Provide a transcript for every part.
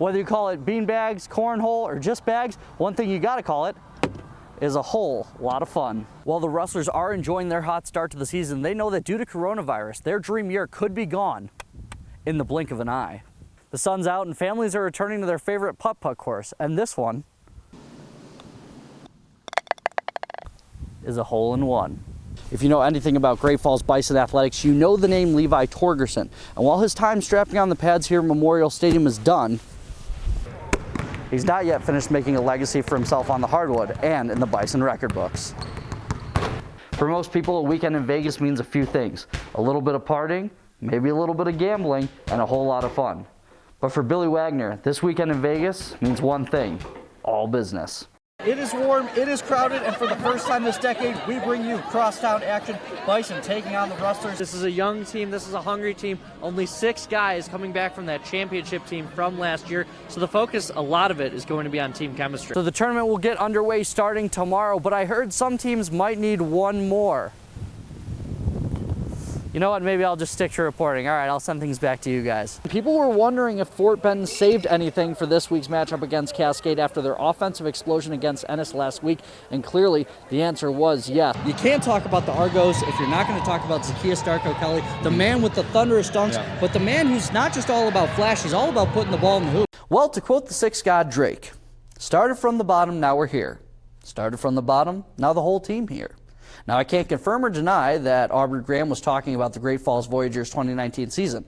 Whether you call it bean bags, cornhole, or just bags, one thing you gotta call it is a whole lot of fun. While the Rustlers are enjoying their hot start to the season, they know that due to coronavirus, their dream year could be gone in the blink of an eye. The sun's out and families are returning to their favorite putt-putt course, and this one is a hole-in-one. If you know anything about Great Falls Bison Athletics, you know the name Levi Torgerson. And while his time strapping on the pads here at Memorial Stadium is done, he's not yet finished making a legacy for himself on the hardwood and in the Bison record books. For most people, a weekend in Vegas means a few things. A little bit of partying, maybe a little bit of gambling, and a whole lot of fun. But for Billy Wagner, this weekend in Vegas means one thing: all business. It is warm, it is crowded, and for the first time this decade, we bring you crosstown action. Bison taking on the Rustlers. This is a young team, this is a hungry team. Only 6 guys coming back from that championship team from last year. So the focus, a lot of it, is going to be on team chemistry. So the tournament will get underway starting tomorrow, but I heard some teams might need one more. You know what, maybe I'll just stick to reporting. All right, I'll send things back to you guys. People were wondering if Fort Benton saved anything for this week's matchup against Cascade after their offensive explosion against Ennis last week, and clearly the answer was yes. You can't talk about the Argos if you're not going to talk about Zacchaeus Darko Kelly, the man with the thunderous dunks, but the man who's not just all about flash, he's all about putting the ball in the hoop. Well, to quote the Six God Drake, started from the bottom, now we're here. Started from the bottom, now the whole team here. Now, I can't confirm or deny that Aubrey Graham was talking about the Great Falls Voyagers 2019 season,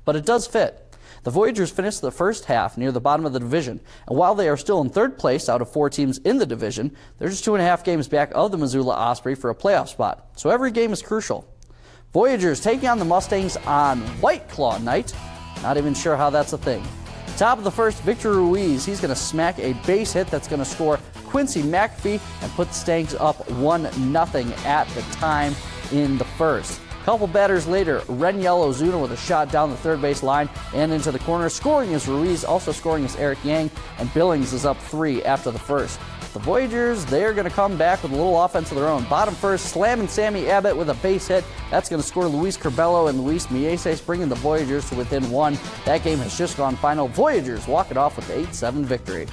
but it does fit. The Voyagers finished the first half near the bottom of the division, and while they are still in 3rd place out of 4 teams in the division, they're just 2.5 games back of the Missoula Osprey for a playoff spot, so every game is crucial. Voyagers taking on the Mustangs on White Claw night. Not even sure how that's a thing. Top of the first, Victor Ruiz. He's going to smack a base hit that's going to score Quincy McAfee and put the Stanks up 1-0 at the time in the first. Couple batters later, Reniel Ozuna with a shot down the third base line and into the corner. Scoring is Ruiz, also scoring is Eric Yang, and Billings is up 3 after the first. The Voyagers, they're going to come back with a little offense of their own. Bottom first, slamming Sammy Abbott with a base hit. That's going to score Luis Curbelo and Luis Mieses, bringing the Voyagers to within 1. That game has just gone final. Voyagers walk it off with an 8-7 victory.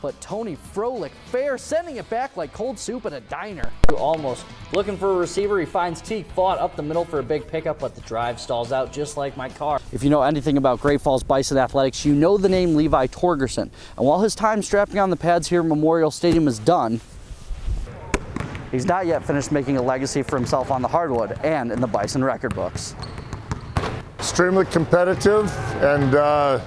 But Tony Froelich fair, sending it back like cold soup at a diner. Almost. Looking for a receiver, he finds Teague Fought up the middle for a big pickup, but the drive stalls out just like my car. If you know anything about Great Falls Bison Athletics, you know the name Levi Torgerson. And while his time strapping on the pads here at Memorial Stadium is done, he's not yet finished making a legacy for himself on the hardwood and in the Bison record books. Extremely competitive and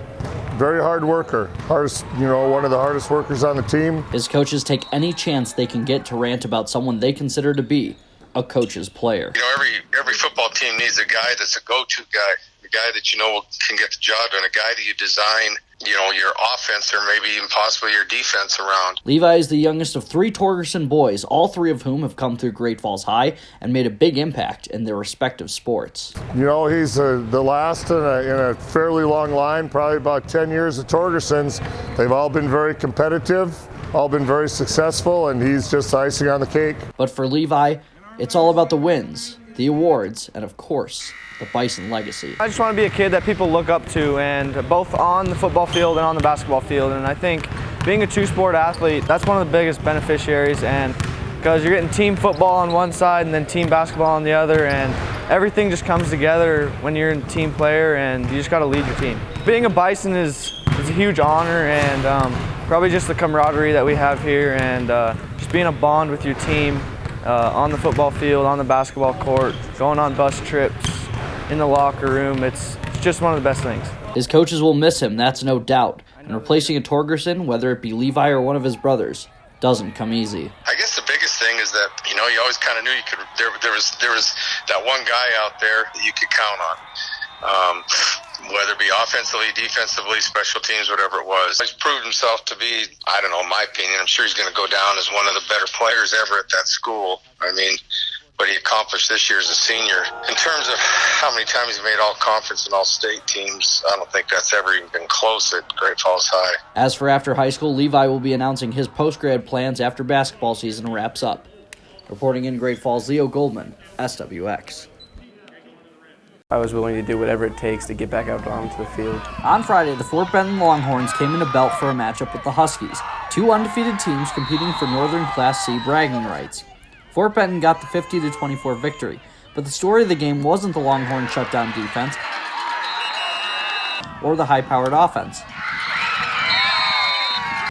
very hard worker. One of the hardest workers on the team. His coaches take any chance they can get to rant about someone they consider to be a coach's player. You know, every football team needs a guy that's a go-to guy, a guy that can get the job done, a guy that you design, your offense or maybe even possibly your defense around. Levi is the youngest of 3 Torgerson boys, all 3 of whom have come through Great Falls High and made a big impact in their respective sports. He's the last in a fairly long line, probably about 10 years of Torgersons. They've all been very competitive, all been very successful, and he's just icing on the cake. But for Levi, it's all about the wins, the awards, and of course, the Bison legacy. I just want to be a kid that people look up to, and both on the football field and on the basketball field. And I think being a 2-sport athlete, that's one of the biggest beneficiaries, and because you're getting team football on one side and then team basketball on the other, and everything just comes together when you're a team player, and you just got to lead your team. Being a Bison is a huge honor, and probably just the camaraderie that we have here, and just being a bond with your team on the football field, on the basketball court, going on bus trips, in the locker room. It's just one of the best things. His coaches will miss him, that's no doubt. And replacing a Torgerson, whether it be Levi or one of his brothers, doesn't come easy. I guess the biggest thing is that, you always kind of knew you could. There was that one guy out there that you could count on. Whether it be offensively, defensively, special teams, whatever it was. He's proved himself to be, I don't know, in my opinion, I'm sure he's going to go down as one of the better players ever at that school. What he accomplished this year as a senior. In terms of how many times he made all-conference and all-state teams, I don't think that's ever even been close at Great Falls High. As for after high school, Levi will be announcing his post-grad plans after basketball season wraps up. Reporting in Great Falls, Leo Goldman, SWX. I was willing to do whatever it takes to get back out onto the field. On Friday, the Fort Benton Longhorns came into Belt for a matchup with the Huskies, two undefeated teams competing for Northern Class C bragging rights. Fort Benton got the 50-24 victory, but the story of the game wasn't the Longhorn shutdown defense or the high-powered offense.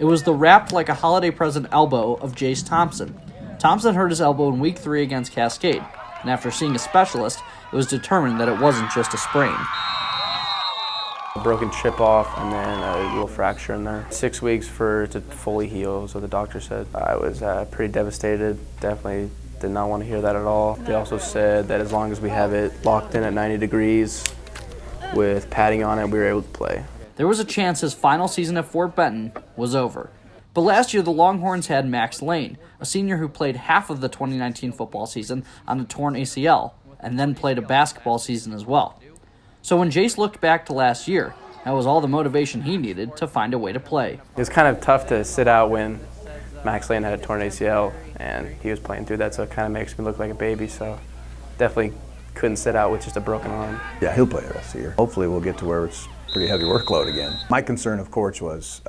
It was the wrapped like a holiday present elbow of Jace Thompson. Thompson hurt his elbow in Week 3 against Cascade, and after seeing a specialist, it was determined that it wasn't just a sprain. A broken chip off and then a little fracture in there. 6 weeks for it to fully heal, so the doctor said. I was pretty devastated, definitely did not want to hear that at all. They also said that as long as we have it locked in at 90 degrees with padding on it, we were able to play. There was a chance his final season at Fort Benton was over. But last year, the Longhorns had Max Lane, a senior who played half of the 2019 football season on a torn ACL, and then played a basketball season as well. So when Jace looked back to last year, that was all the motivation he needed to find a way to play. It was kind of tough to sit out when Max Lane had a torn ACL, and he was playing through that, so it kind of makes me look like a baby, so definitely couldn't sit out with just a broken arm. Yeah, he'll play the rest of the year. Hopefully we'll get to where it's pretty heavy workload again. My concern, of course, was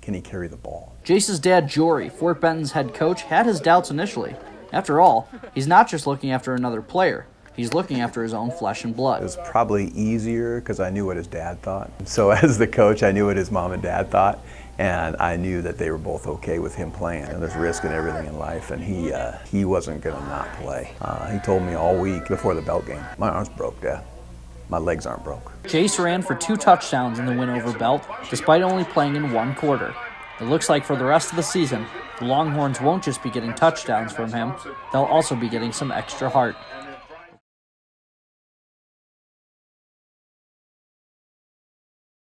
can he carry the ball? Jace's dad, Jory, Fort Benton's head coach, had his doubts initially. After all, he's not just looking after another player. He's looking after his own flesh and blood. It was probably easier because I knew what his dad thought. So as the coach, I knew what his mom and dad thought, and I knew that they were both okay with him playing. And there's risk in everything in life, and he wasn't going to not play. He told me all week before the Belt game, my arm's broke, Dad. My legs aren't broke. Jace ran for 2 touchdowns in the win over Belt, despite only playing in 1 quarter. It looks like for the rest of the season, the Longhorns won't just be getting touchdowns from him, they'll also be getting some extra heart.